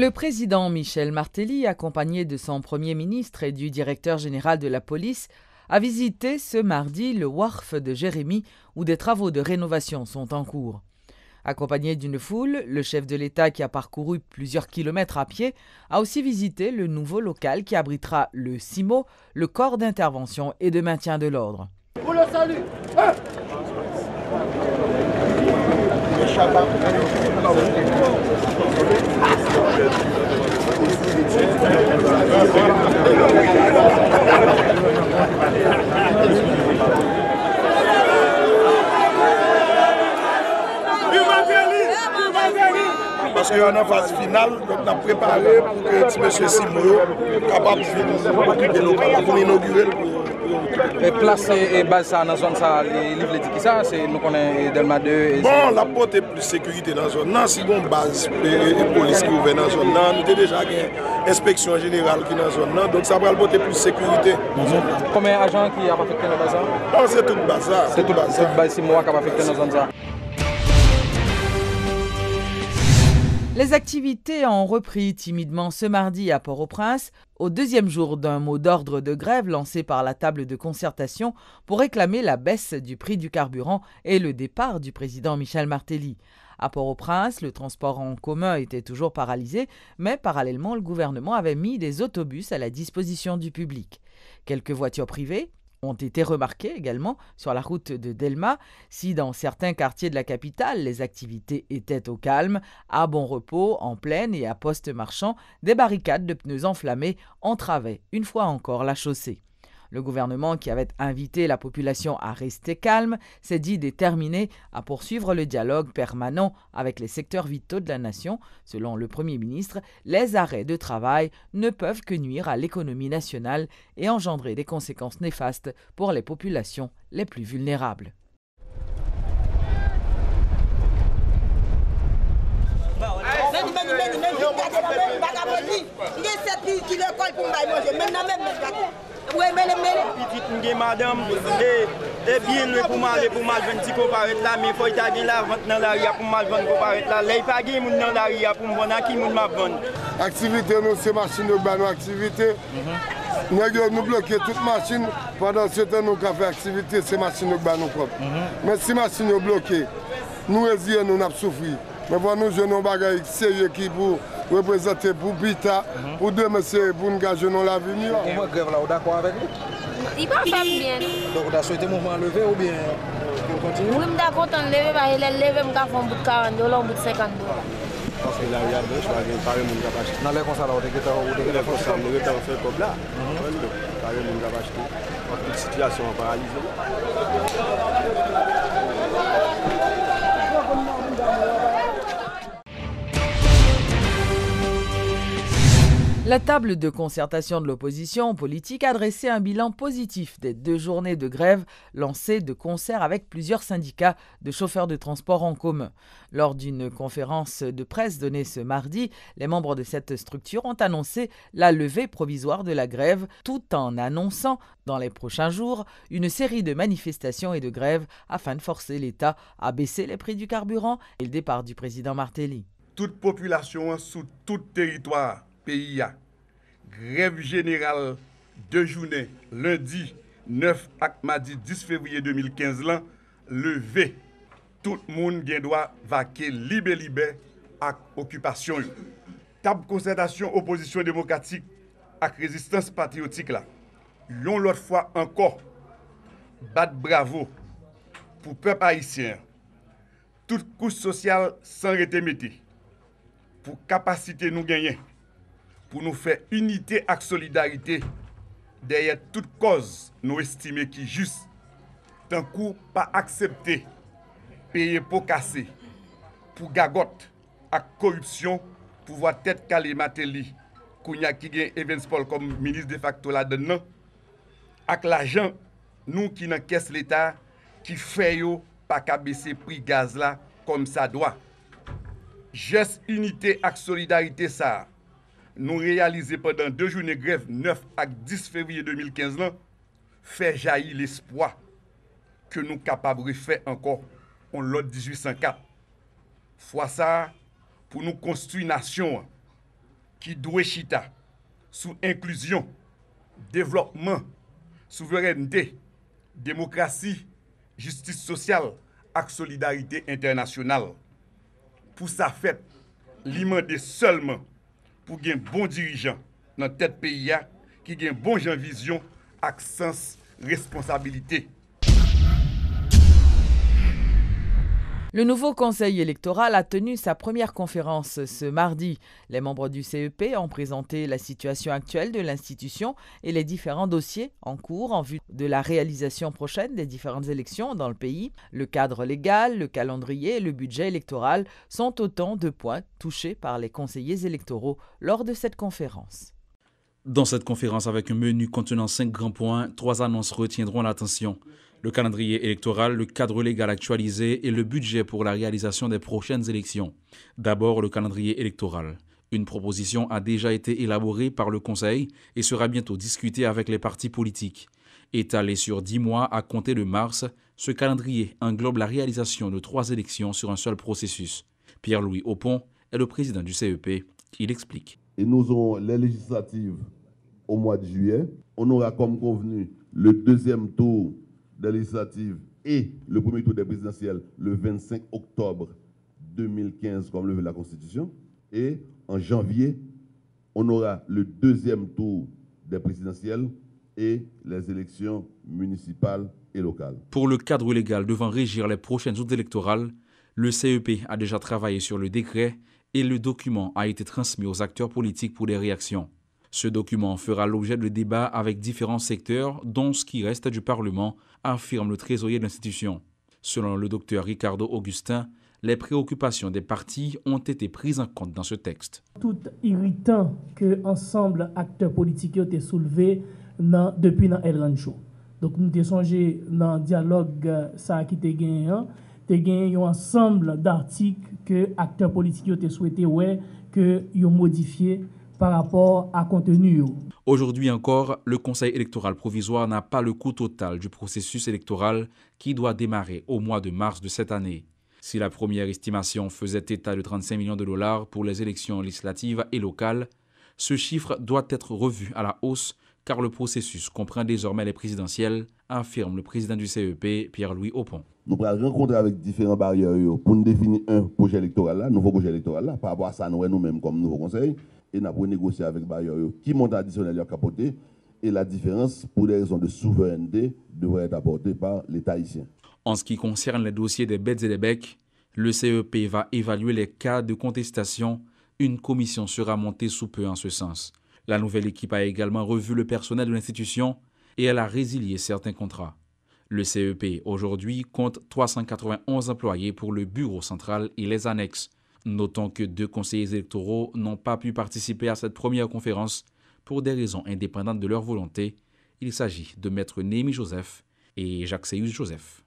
Le président Michel Martelly, accompagné de son Premier ministre et du directeur général de la police, a visité ce mardi le Wharf de Jérémie où des travaux de rénovation sont en cours. Accompagné d'une foule, le chef de l'État qui a parcouru plusieurs kilomètres à pied a aussi visité le nouveau local qui abritera le CIMO, le corps d'intervention et de maintien de l'ordre. Pour le salut, parce qu'on est en phase finale, donc on a préparé pour que M. Simon soit capable de occuper le local pour inaugurer le. Et place et base dans la zone, ça, les livres dit qui ça, c'est nous connaissons Delma 2. Bon, la porte est plus sécurité dans la zone. Non, si on base et police qui ouvre dans la zone, nous avons déjà une inspection générale qui est dans la zone, donc ça va porter plus sécurité. Combien d'agents qui ont affecté dans la zone? Non, c'est tout bazar. C'est tout bazar, c'est moi qui a affecté dans la zone. Les activités ont repris timidement ce mardi à Port-au-Prince, au deuxième jour d'un mot d'ordre de grève lancé par la table de concertation pour réclamer la baisse du prix du carburant et le départ du président Michel Martelly. À Port-au-Prince, le transport en commun était toujours paralysé, mais parallèlement, le gouvernement avait mis des autobus à la disposition du public. Quelques voitures privées ont été remarquées également sur la route de Delma. Si dans certains quartiers de la capitale, les activités étaient au calme, à bon repos, en plaine et à poste marchand, des barricades de pneus enflammés entravaient une fois encore la chaussée. Le gouvernement, qui avait invité la population à rester calme, s'est dit déterminé à poursuivre le dialogue permanent avec les secteurs vitaux de la nation. Selon le Premier ministre, les arrêts de travail ne peuvent que nuire à l'économie nationale et engendrer des conséquences néfastes pour les populations les plus vulnérables. Oui, mais petite madame, et bien le pour mal vendre petit comparaître là, mais faut y aller là dans la rue pour mal vendre comparaître là. Là, il pas gagne moun dans la rue pour vendre qui moun m'a vendre. Activité nous c'est machine de ban activité. Nous bloquer toute machine pendant ce temps nous fait activité c'est machine de ban nous propre. Mais si machine est bloquée, nous résilient nous n'a souffrir. Mais pour nous jeunes bagaille sérieux qui pour représenter pour Bita, pour deux messieurs, pour nous gager dans l'avenir. Comment grève là, vous d'accord avec lui? Il va faire bien. Donc vous avez souhaité le mouvement lever ou bien continuer? Oui, je suis content de lever parce que lever, je vais faire un bout de 40 $, un bout de 50 $. Parce que là, il y a deux, je vais parler de mon gabach. Dans les concerts, vous avez fait comme là. Parler de mon gabach. Toute situation paralysée. La table de concertation de l'opposition politique a dressé un bilan positif des 2 journées de grève lancées de concert avec plusieurs syndicats de chauffeurs de transport en commun. Lors d'une conférence de presse donnée ce mardi, les membres de cette structure ont annoncé la levée provisoire de la grève tout en annonçant dans les prochains jours une série de manifestations et de grèves afin de forcer l'État à baisser les prix du carburant et le départ du président Martelly. Toute population sous tout territoire pays a grève générale 2 journées, lundi 9 et mardi 10 février 2015 là, levé. Tout le monde doit vaquer libre à occupation. Table concertation opposition démocratique avec résistance patriotique là. Yon l'autre fois encore bat bravo pour peuple haïtien. Toute couche sociale sans retémété. Pour capacité nous gagner. Pour nous faire unité et solidarité derrière toute cause nous estimer qui juste. Tant coup pas accepter payer pour casser, pour gagotte et corruption pour voir tête calée Martelly, Kounya qui gagne Evans Paul comme ministre de facto là-dedans, avec l'argent nous qui dans caisse l'État qui fait yo pas qu'à baisser prix gaz là comme ça doit. Geste unité et solidarité ça. Nous réaliser pendant 2 journées de grève 9 et 10 février 2015 là, fait jaillir l'espoir que nous capables de faire encore en l'autre 1804. Fois ça, pour nous construire une nation, qui doit chita sous inclusion, développement, souveraineté, démocratie, justice sociale et solidarité internationale. Pour ça fait, l'imandé seulement pour gagner bon dirigeant dans tête pays qui gagne bon gens vision avec sens responsabilité. Le nouveau conseil électoral a tenu sa première conférence ce mardi. Les membres du CEP ont présenté la situation actuelle de l'institution et les différents dossiers en cours en vue de la réalisation prochaine des différentes élections dans le pays. Le cadre légal, le calendrier et le budget électoral sont autant de points touchés par les conseillers électoraux lors de cette conférence. Dans cette conférence, avec un menu contenant 5 grands points, 3 annonces retiendront l'attention. Le calendrier électoral, le cadre légal actualisé et le budget pour la réalisation des prochaines élections. D'abord, le calendrier électoral. Une proposition a déjà été élaborée par le Conseil et sera bientôt discutée avec les partis politiques. Étalé sur 10 mois à compter de mars, ce calendrier englobe la réalisation de 3 élections sur un seul processus. Pierre-Louis Aupont est le président du CEP. Il explique. Et nous aurons les législatives au mois de juillet. On aura comme convenu le deuxième tour des législatives et le premier tour des présidentielles le 25 octobre 2015 comme le veut la Constitution. Et en janvier, on aura le deuxième tour des présidentielles et les élections municipales et locales. Pour le cadre légal devant régir les prochaines joutes électorales, le CEP a déjà travaillé sur le décret et le document a été transmis aux acteurs politiques pour des réactions. Ce document fera l'objet de débats avec différents secteurs, dont ce qui reste du Parlement, affirme le trésorier de l'institution. Selon le docteur Ricardo Augustin, les préoccupations des partis ont été prises en compte dans ce texte. Tout irritant que ensemble acteurs politiques ont été soulevés depuis dans El Rancho. Donc nous avons songé dans le dialogue ça qui était gagné un ensemble d'articles que acteurs politiques ont été souhaité que ont modifié par rapport à contenu. Aujourd'hui encore, le Conseil électoral provisoire n'a pas le coût total du processus électoral qui doit démarrer au mois de mars de cette année. Si la première estimation faisait état de 35 millions de dollars pour les élections législatives et locales, ce chiffre doit être revu à la hausse car le processus comprend désormais les présidentielles, affirme le président du CEP, Pierre-Louis Aupont. Nous allons rencontrer avec différents barrières pour nous définir un projet électoral, nouveau projet électoral, par rapport à ça, nous-mêmes comme nouveau conseil. Et nous avons négocié avec Bayer qui monte additionnel à capoter et la différence pour des raisons de souveraineté devrait être apportée par l'État haïtien. En ce qui concerne les dossiers des bêtes et des becs, le CEP va évaluer les cas de contestation. Une commission sera montée sous peu en ce sens. La nouvelle équipe a également revu le personnel de l'institution et elle a résilié certains contrats. Le CEP aujourd'hui compte 391 employés pour le bureau central et les annexes. Notons que 2 conseillers électoraux n'ont pas pu participer à cette première conférence pour des raisons indépendantes de leur volonté. Il s'agit de Maître Néhémie Joseph et Jacques Seyus Joseph.